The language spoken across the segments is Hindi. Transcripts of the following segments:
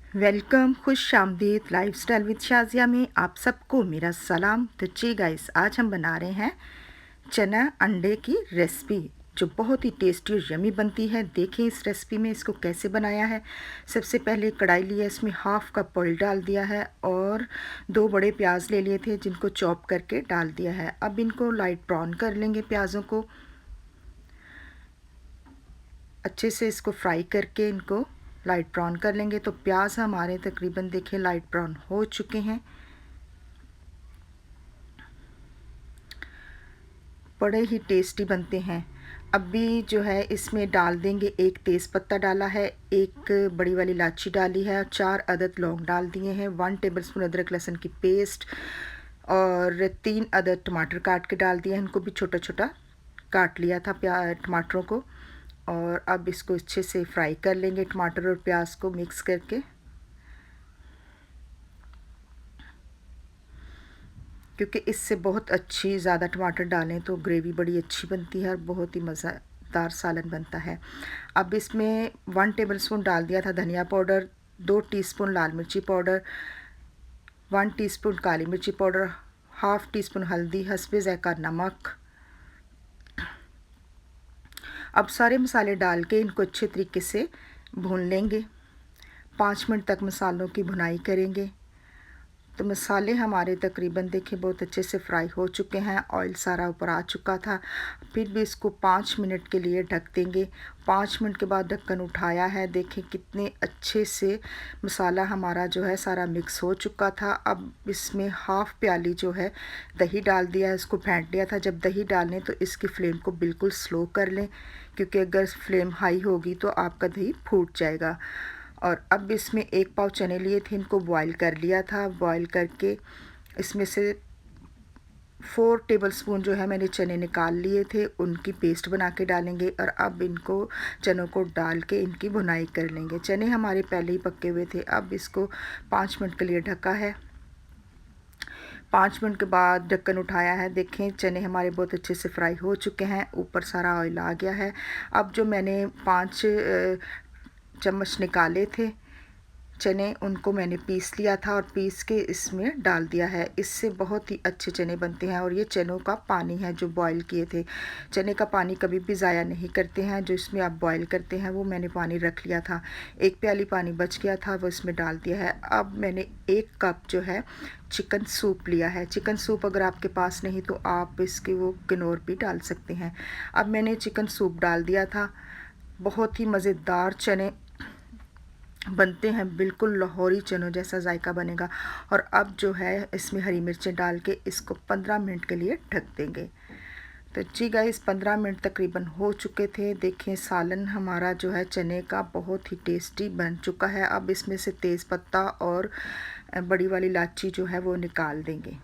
वेलकम, खुश आमदीद लाइफस्टाइल विद शाजिया में आप सबको मेरा सलाम। तो जी गाइस, आज हम बना रहे हैं चना अंडे की रेसिपी जो बहुत ही टेस्टी और यमी बनती है। देखें इस रेसिपी में इसको कैसे बनाया है। सबसे पहले कढ़ाई लिया, इसमें हाफ कप ऑयल डाल दिया है और 2 बड़े प्याज ले लिए थे जिनको चॉप करके डाल दिया है। अब इनको लाइट ब्राउन कर लेंगे। प्याज़ों को अच्छे से इसको फ्राई करके इनको लाइट ब्राउन कर लेंगे। तो प्याज हमारे तकरीबन देखें लाइट ब्राउन हो चुके हैं। बड़े ही टेस्टी बनते हैं। अभी जो है इसमें डाल देंगे, एक तेज़पत्ता डाला है, एक बड़ी वाली इलायची डाली है और 4 अदद लौंग डाल दिए हैं, 1 टेबलस्पून अदरक लहसुन की पेस्ट और 3 अदद टमाटर काट के डाल दिया है। इनको भी छोटा छोटा काट लिया था टमाटरों को। और अब इसको अच्छे से फ्राई कर लेंगे, टमाटर और प्याज को मिक्स करके, क्योंकि इससे बहुत अच्छी ज़्यादा टमाटर डालें तो ग्रेवी बड़ी अच्छी बनती है और बहुत ही मज़ेदार सालन बनता है। अब इसमें 1 टेबलस्पून डाल दिया था धनिया पाउडर, 2 टीस्पून लाल मिर्ची पाउडर, 1 टीस्पून काली मिर्ची पाउडर, हाफ़ टी स्पून हल्दी, हस्बे ज़ायक़ा नमक। अब सारे मसाले डाल के इनको अच्छे तरीके से भून लेंगे। 5 मिनट तक मसालों की भुनाई करेंगे। तो मसाले हमारे तकरीबन देखिए बहुत अच्छे से फ्राई हो चुके हैं, ऑयल सारा ऊपर आ चुका था। फिर भी इसको 5 मिनट के लिए ढक देंगे। 5 मिनट के बाद ढक्कन उठाया है, देखें कितने अच्छे से मसाला हमारा जो है सारा मिक्स हो चुका था। अब इसमें हाफ़ प्याली जो है दही डाल दिया है, इसको फेंट लिया था। जब दही डालें तो इसकी फ्लेम को बिल्कुल स्लो कर लें, क्योंकि अगर फ्लेम हाई होगी तो आपका दही फूट जाएगा। और अब इसमें 1 पाव चने लिए थे, इनको बॉईल कर लिया था। बॉईल करके इसमें से 4 टेबलस्पून जो है मैंने चने निकाल लिए थे, उनकी पेस्ट बना के डालेंगे। और अब इनको चनों को डाल के इनकी भुनाई कर लेंगे। चने हमारे पहले ही पके हुए थे। अब इसको 5 मिनट के लिए ढका है। 5 मिनट के बाद ढक्कन उठाया है, देखें चने हमारे बहुत अच्छे से फ्राई हो चुके हैं, ऊपर सारा ऑयल आ गया है। अब जो मैंने 5 चम्मच निकाले थे चने, उनको मैंने पीस लिया था और पीस के इसमें डाल दिया है। इससे बहुत ही अच्छे चने बनते हैं। और ये चनों का पानी है जो बॉईल किए थे। चने का पानी कभी भी ज़ाया नहीं करते हैं। जो इसमें आप बॉईल करते हैं वो मैंने पानी रख लिया था, 1 प्याली पानी बच गया था, वो इसमें डाल दिया है। अब मैंने 1 कप जो है चिकन सूप लिया है। चिकन सूप अगर आपके पास नहीं तो आप इसके वो किनोर भी डाल सकते हैं। अब मैंने चिकन सूप डाल दिया था। बहुत ही मज़ेदार चने बनते हैं, बिल्कुल लाहौरी चनों जैसा जायका बनेगा। और अब जो है इसमें हरी मिर्चें डाल के इसको 15 मिनट के लिए ढक देंगे। तो जी गाइस, 15 मिनट तकरीबन हो चुके थे। देखें सालन हमारा जो है चने का बहुत ही टेस्टी बन चुका है। अब इसमें से तेज़पत्ता और बड़ी वाली इलायची जो है वो निकाल देंगे,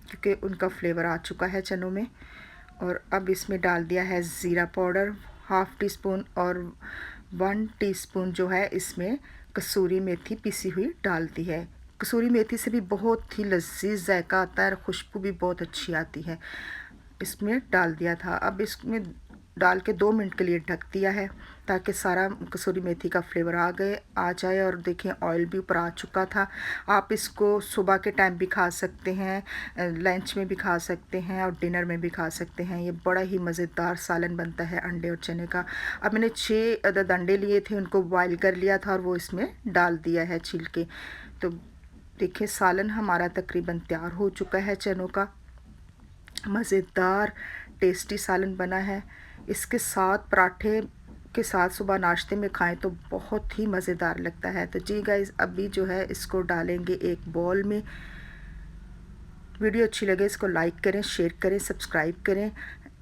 क्योंकि उनका फ्लेवर आ चुका है चनों में। और अब इसमें डाल दिया है ज़ीरा पाउडर हाफ़ टी स्पून और 1 टीस्पून जो है इसमें कसूरी मेथी पिसी हुई डाल दी है। कसूरी मेथी से भी बहुत ही लज़ीज़ जायका आता है और खुशबू भी बहुत अच्छी आती है। इसमें डाल दिया था। अब इसमें डाल के 2 मिनट के लिए ढक दिया है, ताकि सारा कसूरी मेथी का फ्लेवर आ जाए। और देखें ऑयल भी ऊपर आ चुका था। आप इसको सुबह के टाइम भी खा सकते हैं, लंच में भी खा सकते हैं और डिनर में भी खा सकते हैं। ये बड़ा ही मज़ेदार सालन बनता है अंडे और चने का। अब मैंने 6 अदद अंडे लिए थे, उनको बॉईल कर लिया था और वो इसमें डाल दिया है छील के। तो देखिए सालन हमारा तकरीबन तैयार हो चुका है चनों का। मज़ेदार टेस्टी सालन बना है। इसके साथ पराठे के साथ सुबह नाश्ते में खाएं तो बहुत ही मज़ेदार लगता है। तो जी गाइस, अभी जो है इसको डालेंगे एक बाउल में। वीडियो अच्छी लगे इसको लाइक करें, शेयर करें, सब्सक्राइब करें।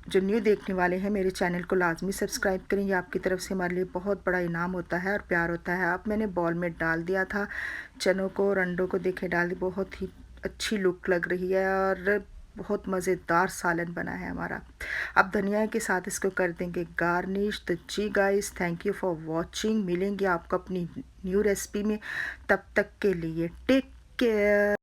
जो न्यू देखने वाले हैं मेरे चैनल को लाजमी सब्सक्राइब करें। ये आपकी तरफ से हमारे लिए बहुत बड़ा इनाम होता है और प्यार होता है। अब मैंने बाउल में डाल दिया था चनों को और अंडों को, देखे डाल दी, बहुत ही अच्छी लुक लग रही है और बहुत मज़ेदार सालन बना है हमारा। अब धनिया के साथ इसको कर देंगे गार्निश। तो जी guys, thank you for watching. मिलेंगे आपको अपनी न्यू रेसिपी में, तब तक के लिए टेक केयर।